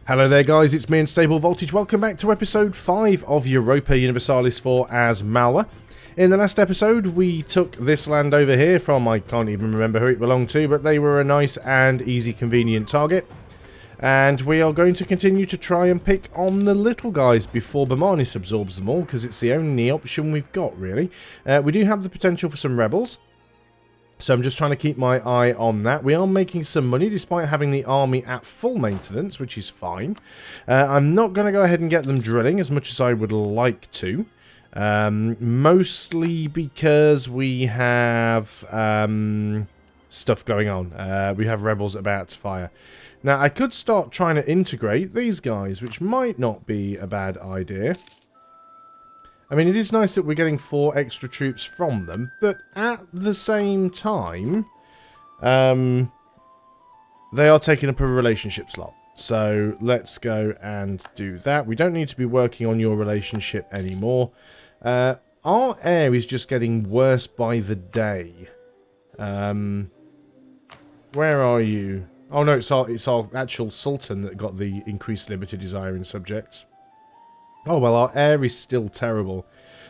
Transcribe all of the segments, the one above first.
Hello there guys, it's me and Stable Voltage. Welcome back to episode 5 of Europa Universalis 4 as Malwa. In the last episode we took this land over here from, I can't even remember who it belonged to, but they were a nice and easy convenient target. And we are going to continue to try and pick on the little guys before Bermanis absorbs them all, because it's the only option we've got really. We do have the potential for some rebels. So I'm just trying to keep my eye on that. We are making some money despite having the army at full maintenance, which is fine. I'm not going to go ahead and get them drilling as much as I would like to. Mostly because we have stuff going on. We have rebels about to fire. Now I could start trying to integrate these guys, which might not be a bad idea. I mean, it is nice that we're getting 4 extra troops from them, but at the same time, they are taking up a relationship slot. So let's go and do that. We don't need to be working on your relationship anymore. Our air is just getting worse by the day. Where are you? Oh no, it's our actual Sultan that got the increased limited desire in subjects. Oh, well, our air is still terrible.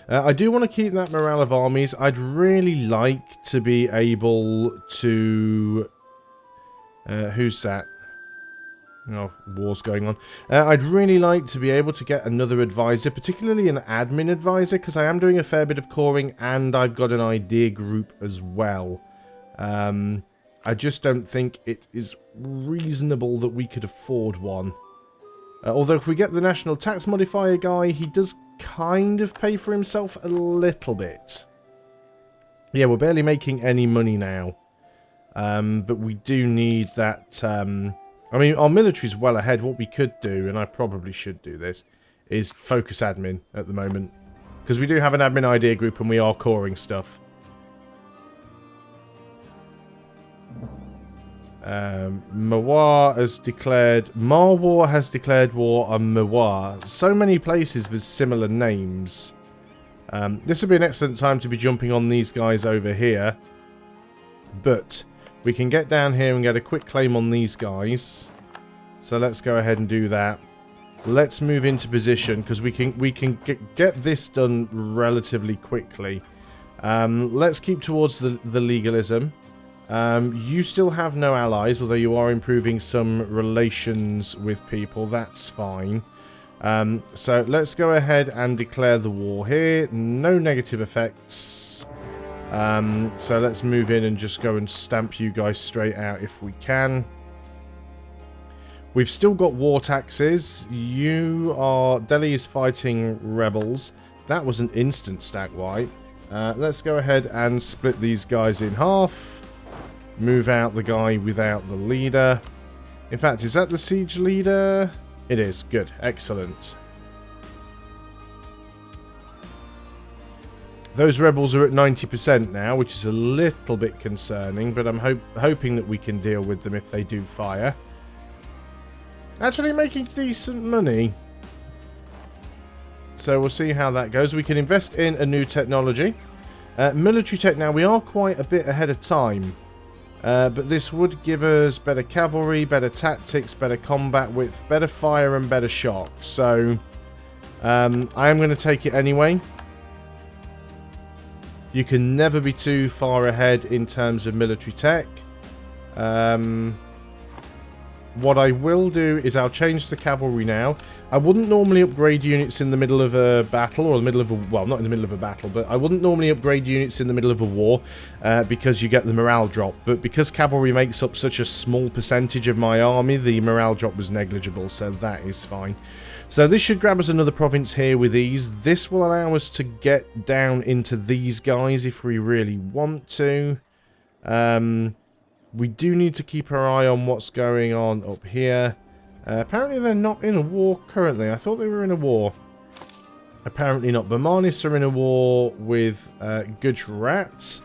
I do want to keep that morale of armies. I'd really like to be able to... who's that? Oh, war's going on. I'd really like to be able to get another advisor, particularly an admin advisor, because I am doing a fair bit of coring, and I've got an idea group as well. I just don't think it is reasonable that we could afford one. Although if we get the national tax modifier guy, he does kind of pay for himself a little bit. Yeah, we're barely making any money now. But we do need that... I mean, our military's well ahead. What we could do, and I probably should do this, is focus admin at the moment. Because we do have an admin idea group and we are coring stuff. Malwa has declared war on Malwa. So many places with similar names. This would be an excellent time to be jumping on these guys over here. But we can get down here and get a quick claim on these guys. So let's go ahead and do that. Let's move into position because we can get this done relatively quickly. Let's keep towards the legalism. You still have no allies, although you are improving some relations with people. That's fine. So let's go ahead and declare the war here. No negative effects. So let's move in and just go and stamp you guys straight out if we can. We've still got war taxes. Delhi is fighting rebels. That was an instant stack wipe. Let's go ahead and split these guys in half. Move out the guy without the leader. In fact, is that the siege leader? It is. Good. Excellent. Those rebels are at 90% now, which is a little bit concerning, but I'm hoping that we can deal with them if they do fire. Actually making decent money. So we'll see how that goes. We can invest in a new technology. Military tech now, we are quite a bit ahead of time. But this would give us better cavalry, better tactics, better combat width, better fire and better shock. So, I am going to take it anyway. You can never be too far ahead in terms of military tech. What I will do is I'll change the cavalry now. I wouldn't normally upgrade units in the middle of a battle, or the middle of a... well, not in the middle of a battle, but I wouldn't normally upgrade units in the middle of a war, because you get the morale drop. But because cavalry makes up such a small percentage of my army, the morale drop was negligible, so that is fine. So this should grab us another province here with ease. This will allow us to get down into these guys if we really want to. We do need to keep our eye on what's going on up here. Apparently they're not in a war currently. I thought they were in a war. Apparently not. Bermanis are in a war with Gujarat,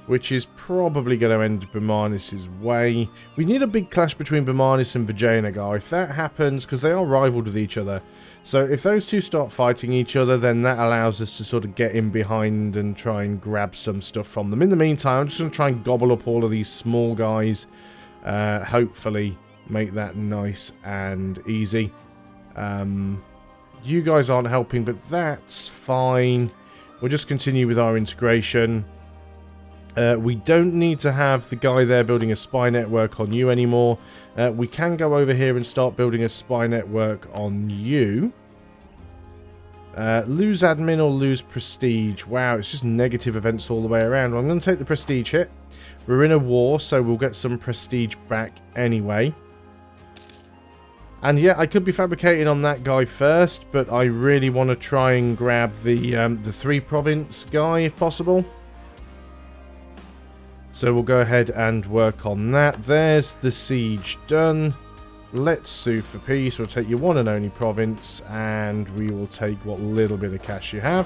which is probably going to end Bermanis' way. We need a big clash between Bermanis and Vijayanagar. If that happens, because they are rivaled with each other. So if those two start fighting each other, then that allows us to sort of get in behind and try and grab some stuff from them. In the meantime, I'm just going to try and gobble up all of these small guys, hopefully, make that nice and easy. You guys aren't helping, but that's fine. We'll just continue with our integration. We don't need to have the guy there building a spy network on you anymore. We can go over here and start building a spy network on you. Lose admin or lose prestige. Wow, it's just negative events all the way around. Well, I'm going to take the prestige hit. We're in a war, so we'll get some prestige back anyway. And yeah, I could be fabricating on that guy first, but I really want to try and grab the 3 province guy if possible. So we'll go ahead and work on that. There's the siege done. Let's sue for peace. We'll take your one and only province, and we will take what little bit of cash you have.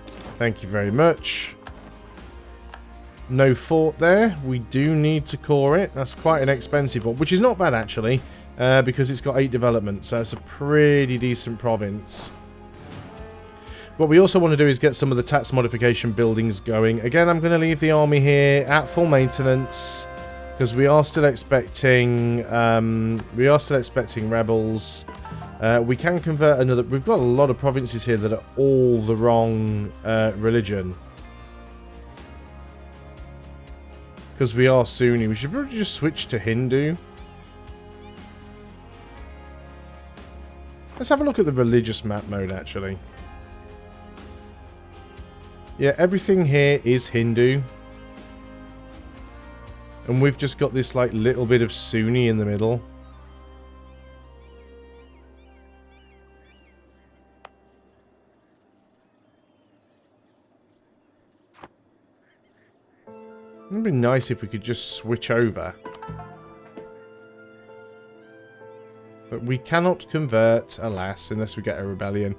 Thank you very much. No fort there. We do need to core it. That's quite an expensive one, which is not bad actually, because it's got 8 developments, so it's a pretty decent province. What we also want to do is get some of the tax modification buildings going. Again, I'm going to leave the army here at full maintenance because we are still expecting rebels. We can convert another. We've got a lot of provinces here that are all the wrong religion. Because we are Sunni, we should probably just switch to Hindu. Let's have a look at the religious map mode, actually. Yeah, everything here is Hindu. And we've just got this, like, little bit of Sunni in the middle. It'd be nice if we could just switch over. But we cannot convert, alas, unless we get a rebellion.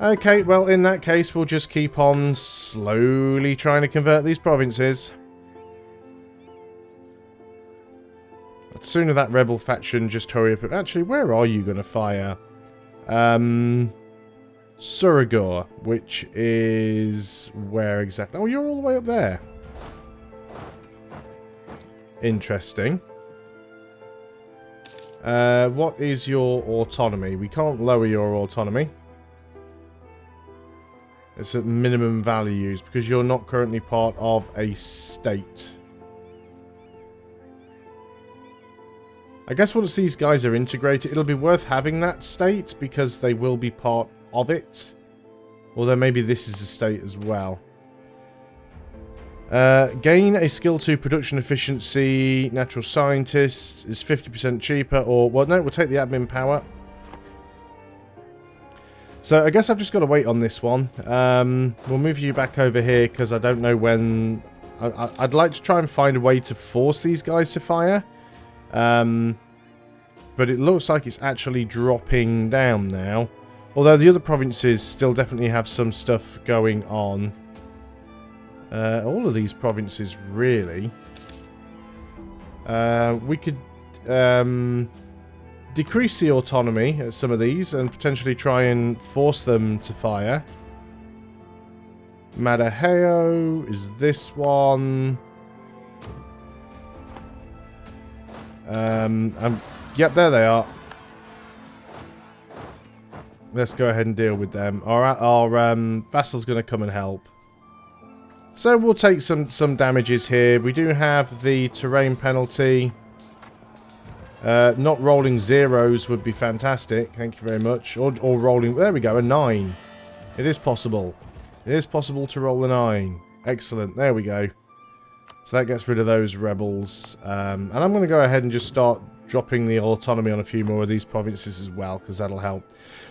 Okay, well, in that case, we'll just keep on slowly trying to convert these provinces. The sooner that rebel faction just hurry up. Actually, where are you going to fire? Surigor, which is... where exactly? Oh, you're all the way up there. Interesting. What is your autonomy? We can't lower your autonomy. It's at minimum values because you're not currently part of a state. I guess once these guys are integrated, it'll be worth having that state because they will be part of it. Although maybe this is a state as well. Gain a skill 2 production efficiency. Natural scientist is 50% cheaper. Or, well, no, we'll take the admin power. So I guess I've just got to wait on this one. We'll move you back over here because I don't know when... I'd like to try and find a way to force these guys to fire. But it looks like it's actually dropping down now. Although the other provinces still definitely have some stuff going on. All of these provinces, really. We could decrease the autonomy at some of these and potentially try and force them to fire. Madaheo is this one. Yep, there they are. Let's go ahead and deal with them. Our vassal's going to come and help. So we'll take some damages here. We do have the terrain penalty. Not rolling zeros would be fantastic. Thank you very much. Or rolling... There we go, a 9. It is possible. It is possible to roll a 9. Excellent. There we go. So that gets rid of those rebels. And I'm going to go ahead and just start dropping the autonomy on a few more of these provinces as well, because that'll help.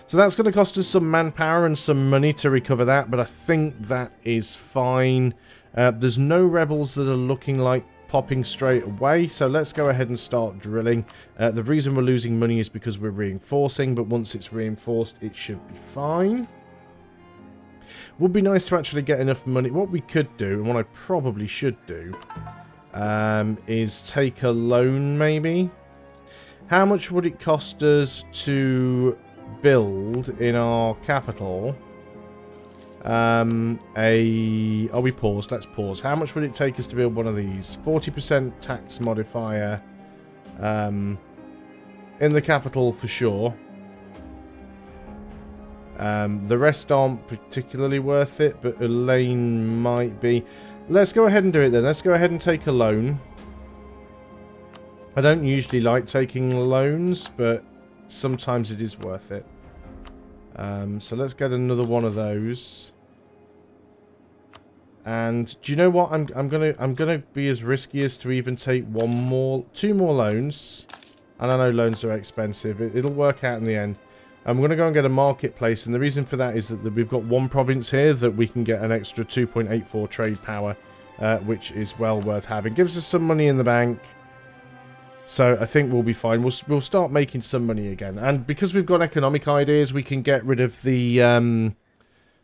So that's going to cost us some manpower and some money to recover that, but I think that is fine. There's no rebels that are looking like popping straight away, so let's go ahead and start drilling. The reason we're losing money is because we're reinforcing, but once it's reinforced, it should be fine. Would be nice to actually get enough money. What we could do, and what I probably should do, is take a loan, maybe. How much would it cost us to build in our capital? Oh, we paused. Let's pause. How much would it take us to build one of these? 40% tax modifier. in the capital for sure. The rest aren't particularly worth it, but Elaine might be. Let's go ahead and do it then. Let's go ahead and take a loan. I don't usually like taking loans, but sometimes it is worth it. So let's get another one of those. And do you know what? I'm gonna be as risky as to even take two more loans. And I know loans are expensive. It'll work out in the end. I'm going to go and get a marketplace, and the reason for that is that we've got one province here that we can get an extra 2.84 trade power, which is well worth having. Gives us some money in the bank, so I think we'll be fine. We'll start making some money again, and because we've got economic ideas, we can get rid of the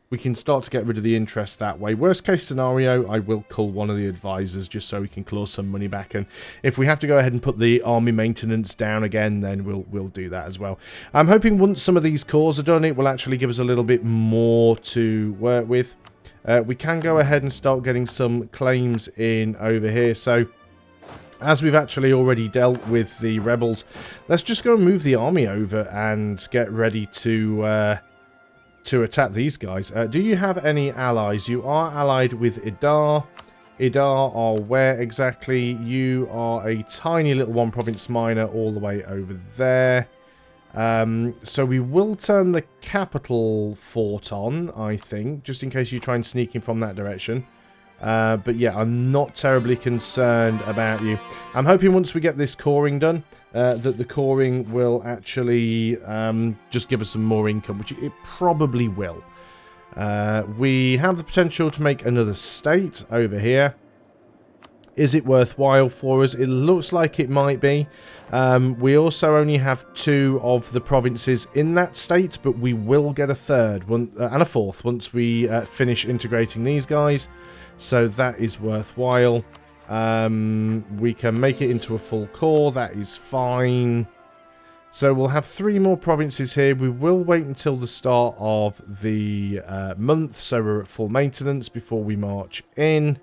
we can start to get rid of the interest that way. Worst case scenario, I will call one of the advisors just so we can claw some money back. And if we have to go ahead and put the army maintenance down again, then we'll do that as well. I'm hoping once some of these cores are done, it will actually give us a little bit more to work with. We can go ahead and start getting some claims in over here. So as we've actually already dealt with the rebels, let's just go and move the army over and get ready to attack these guys. Do you have any allies? You are allied with Idar. Idar are where exactly? You are a tiny little one province minor all the way over there. So we will turn the capital fort on, I think, just in case you try and sneak in from that direction. But yeah, I'm not terribly concerned about you. I'm hoping once we get this coring done, that the coring will actually just give us some more income, which it probably will. We have the potential to make another state over here. Is it worthwhile for us? It looks like it might be. We also only have 2 of the provinces in that state, but we will get a third and a fourth once we finish integrating these guys. So that is worthwhile. We can make it into a full core. That is fine. So we'll have 3 more provinces here. We will wait until the start of the month, so we're at full maintenance before we march in.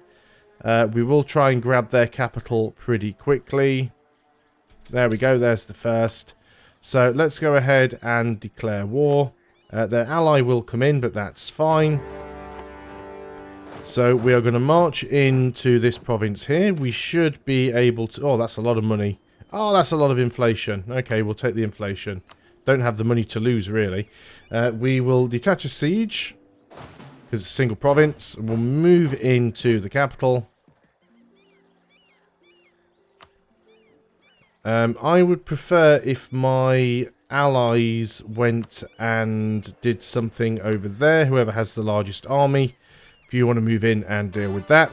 We will try and grab their capital pretty quickly. There we go. There's the first. So let's go ahead and declare war. Their ally will come in, but that's fine. So we are going to march into this province here. We should be able to... Oh, that's a lot of money. Oh, that's a lot of inflation. Okay, we'll take the inflation. Don't have the money to lose, really. We will detach a siege, because it's a single province. We'll move into the capital. I would prefer if my allies went and did something over there. Whoever has the largest army. If you want to move in and deal with that.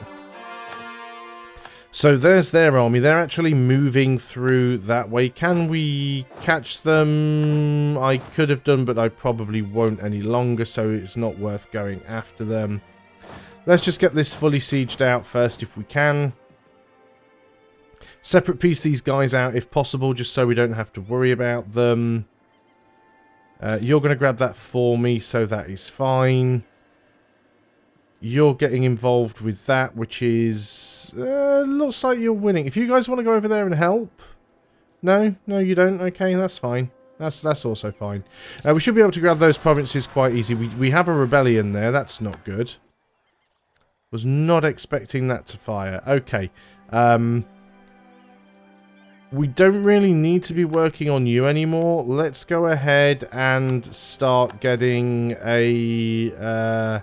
So there's their army. They're actually moving through that way. Can we catch them? I could have done, but I probably won't any longer, so it's not worth going after them. Let's just get this fully sieged out first if we can. Separate piece these guys out if possible, just so we don't have to worry about them. You're going to grab that for me, so that is fine. You're getting involved with that, which is... looks like you're winning. If you guys want to go over there and help... No, you don't. Okay, that's fine. That's also fine. We should be able to grab those provinces quite easy. We have a rebellion there. That's not good. Was not expecting that to fire. Okay. We don't really need to be working on you anymore. Let's go ahead and start getting a...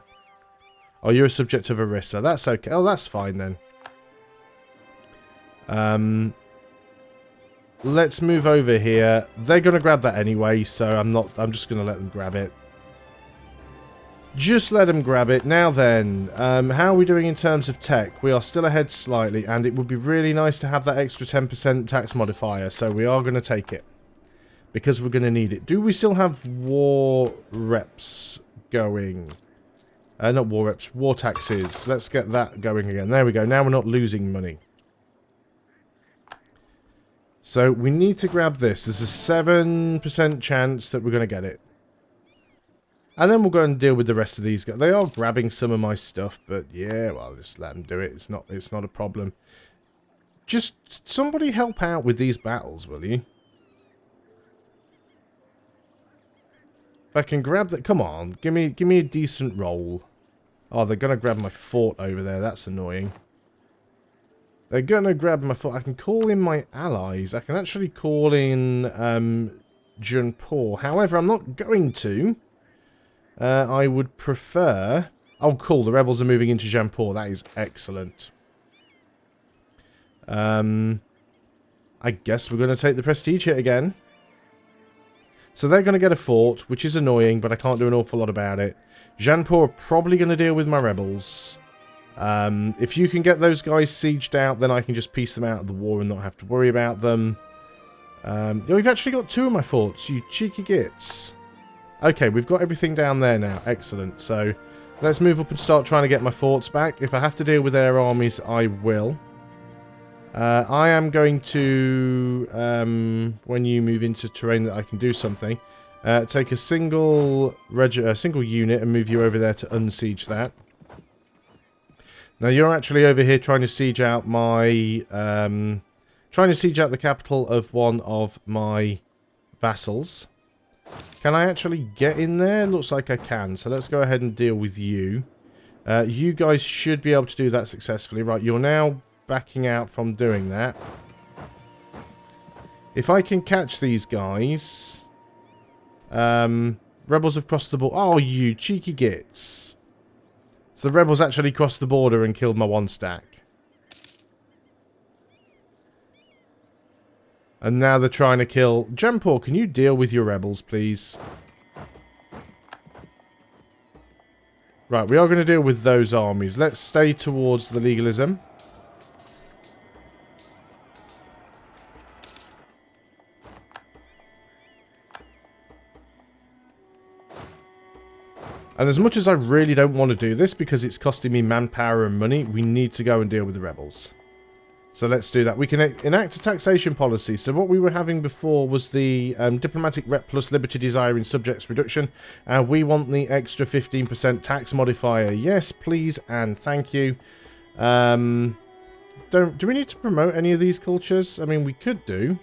Oh, you're a subject of Orissa. That's okay. Oh, that's fine then. Let's move over here. They're going to grab that anyway, so I'm just going to let them grab it. Just let them grab it. Now then, how are we doing in terms of tech? We are still ahead slightly, and it would be really nice to have that extra 10% tax modifier, so we are going to take it. Because we're going to need it. Do we still have war reps going? Not war reps, war taxes. Let's get that going again. There we go. Now we're not losing money. So we need to grab this. There's a 7% chance that we're going to get it. And then we'll go and deal with the rest of these guys. They are grabbing some of my stuff, but yeah, well, just let them do it. It's not a problem. Just somebody help out with these battles, will you? If I can grab that... Come on, give me a decent roll. Oh, they're going to grab my fort over there. That's annoying. They're going to grab my fort. I can call in my allies. I can actually call in Jaipur. However, I'm not going to. I would prefer... Oh, cool. The rebels are moving into Jaipur. That is excellent. I guess we're going to take the prestige hit again. So they're going to get a fort, which is annoying, but I can't do an awful lot about it. Jaipur are probably going to deal with my rebels. If you can get those guys sieged out, then I can just piece them out of the war and not have to worry about them. We've actually got 2 of my forts, you cheeky gits. Okay, we've got everything down there now. Excellent. So let's move up and start trying to get my forts back. If I have to deal with their armies, I will. I am going to, when you move into terrain that I can do something, take a single unit and move you over there to unsiege that. Now you're actually over here trying to siege out my, trying to siege out the capital of one of my vassals. Can I actually get in there? Looks like I can, so let's go ahead and deal with you. You guys should be able to do that successfully. Right, you're now backing out from doing that. If I can catch these guys... rebels have crossed the border. Oh, you cheeky gits. So the rebels actually crossed the border and killed my 1 stack. And now they're trying to kill... Jaipur, can you deal with your rebels, please? Right, we are going to deal with those armies. Let's stay towards the legalism. And as much as I really don't want to do this, because it's costing me manpower and money, we need to go and deal with the rebels. So let's do that. We can enact a taxation policy. So what we were having before was the diplomatic rep plus liberty desire in subjects reduction. And we want the extra 15% tax modifier. Yes, please, and thank you. Do we need to promote any of these cultures? I mean, we could do.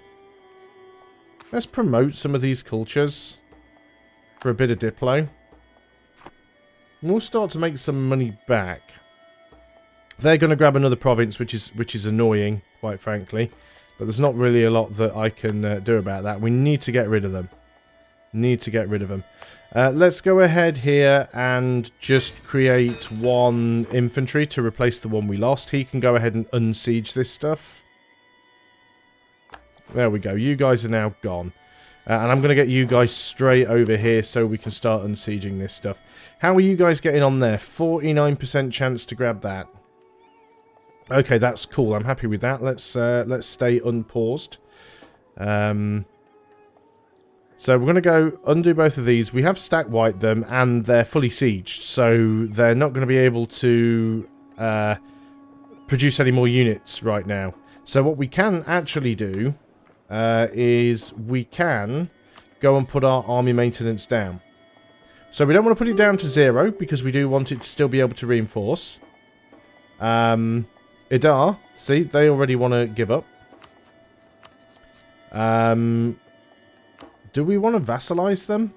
Let's promote some of these cultures for a bit of Diplo. We'll start to make some money back. They're going to grab another province, which is annoying, quite frankly. But there's not really a lot that I can do about that. We need to get rid of them. Let's go ahead here and just create 1 infantry to replace the one we lost. He can go ahead and unsiege this stuff. There we go. You guys are now gone. And I'm going to get you guys straight over here so we can start unsieging this stuff. How are you guys getting on there? 49% chance to grab that. Okay, that's cool. I'm happy with that. Let's stay unpaused. So we're going to go undo both of these. We have stack wiped them and they're fully sieged. So they're not going to be able to produce any more units right now. So what we can actually do is we can go and put our army maintenance down. So we don't want to put it down to 0 because we do want it to still be able to reinforce. Idar, see, they already want to give up. Do we want to vassalize them?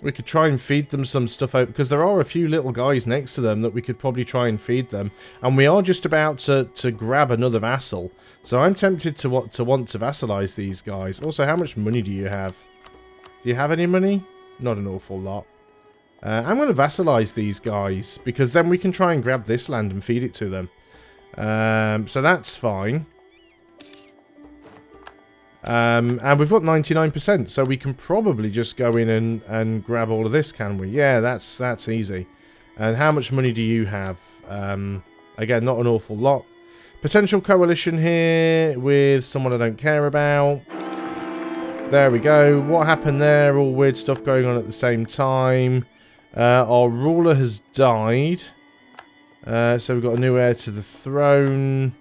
We could try and feed them some stuff out, because there are a few little guys next to them that we could probably try and feed them. And we are just about to grab another vassal. So I'm tempted to want to vassalize these guys. Also, how much money do you have? Do you have any money? Not an awful lot. I'm going to vassalize these guys, because then we can try and grab this land and feed it to them. So that's fine. And we've got 99%, so we can probably just go in and grab all of this, can we? Yeah, that's easy. And how much money do you have? Again, not an awful lot. Potential coalition here with someone I don't care about. There we go. What happened there? All weird stuff going on at the same time. Our ruler has died. So we've got a new heir to the throne.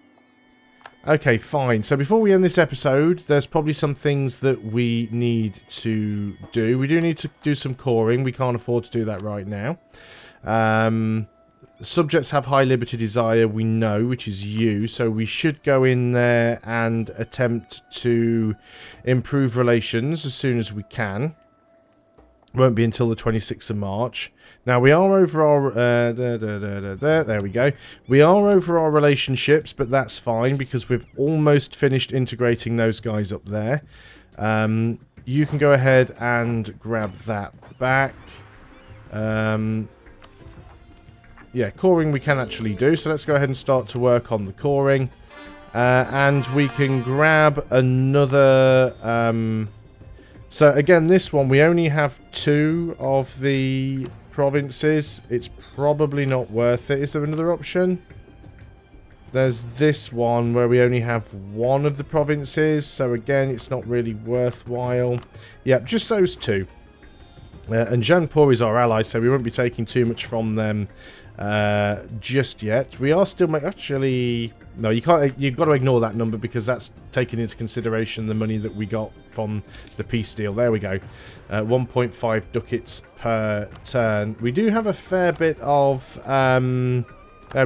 Okay, fine. So before we end this episode, there's probably some things that we need to do. We do need to do some coring. We can't afford to do that right now. Subjects have high liberty desire, we know, which is you. So we should go in there and attempt to improve relations as soon as we can. Won't be until the 26th of March. Now, we are over our... there we go. We are over our relationships, but that's fine because we've almost finished integrating those guys up there. You can go ahead and grab that back. Yeah, coring we can actually do. So let's go ahead and start to work on the coring. And we can grab another... so again, this one, we only have 2 of the provinces. It's probably not worth it. Is there another option? There's this one where we only have 1 of the provinces. So again, it's not really worthwhile. Yep, just those 2. And Jaipur is our ally, so we won't be taking too much from them just yet. We are still actually... No, you can't. You've got to ignore that number because that's taking into consideration the money that we got from the peace deal. There we go. 1.5 ducats per turn. We do have a fair bit of... there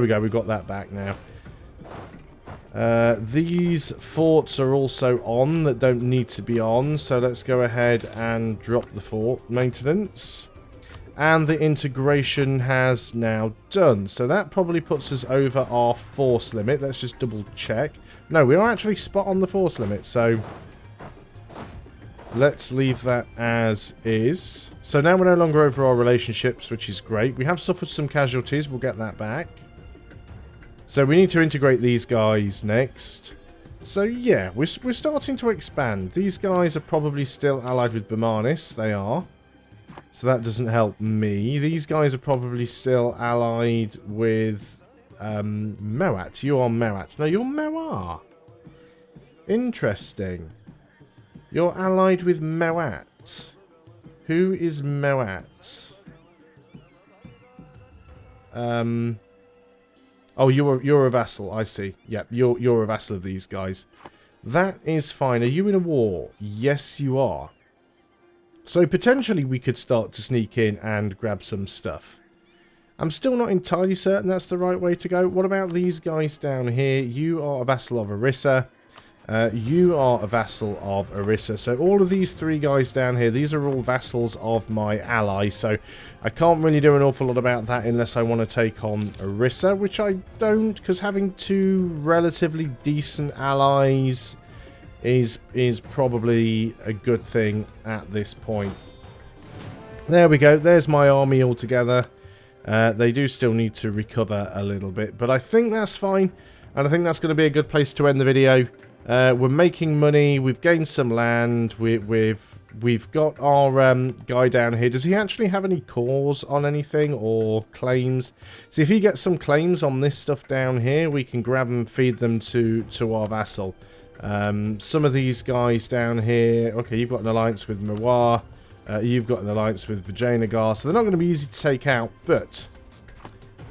we go. We've got that back now. These forts are also on that don't need to be on. So let's go ahead and drop the fort maintenance. And the integration has now done. So that probably puts us over our force limit. Let's just double check. No, we are actually spot on the force limit. So let's leave that as is. So now we're no longer over our relationships, which is great. We have suffered some casualties. We'll get that back. So we need to integrate these guys next. So yeah, we're starting to expand. These guys are probably still allied with Bermanis. They are. So that doesn't help me. These guys are probably still allied with Mewat. You are Mewat. No, you're Mewar. Interesting. You're allied with Mewat. Who is Mewat? Oh, you're a vassal. I see. Yep, you're a vassal of these guys. That is fine. Are you in a war? Yes, you are. So potentially we could start to sneak in and grab some stuff. I'm still not entirely certain that's the right way to go. What about these guys down here? You are a vassal of Orissa. You are a vassal of Orissa. So all of these 3 guys down here, these are all vassals of my ally. So I can't really do an awful lot about that unless I want to take on Orissa, which I don't, because having 2 relatively decent allies is probably a good thing at this point. There we go. There's my army all together. They do still need to recover a little bit, but I think that's fine. And I think that's going to be a good place to end the video. We're making money. We've gained some land. We've got our guy down here. Does he actually have any cores on anything or claims? See, if he gets some claims on this stuff down here, we can grab and feed them to our vassal. Some of these guys down here, okay, you've got an alliance with Mewar, you've got an alliance with Vijayanagar, so they're not going to be easy to take out, but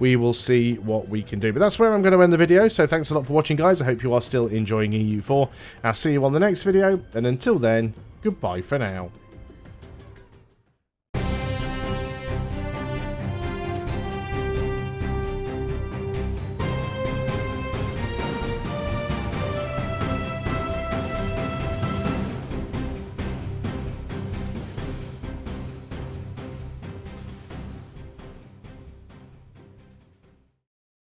we will see what we can do. But that's where I'm going to end the video, so thanks a lot for watching, guys. I hope you are still enjoying EU4. I'll see you on the next video, and until then, goodbye for now.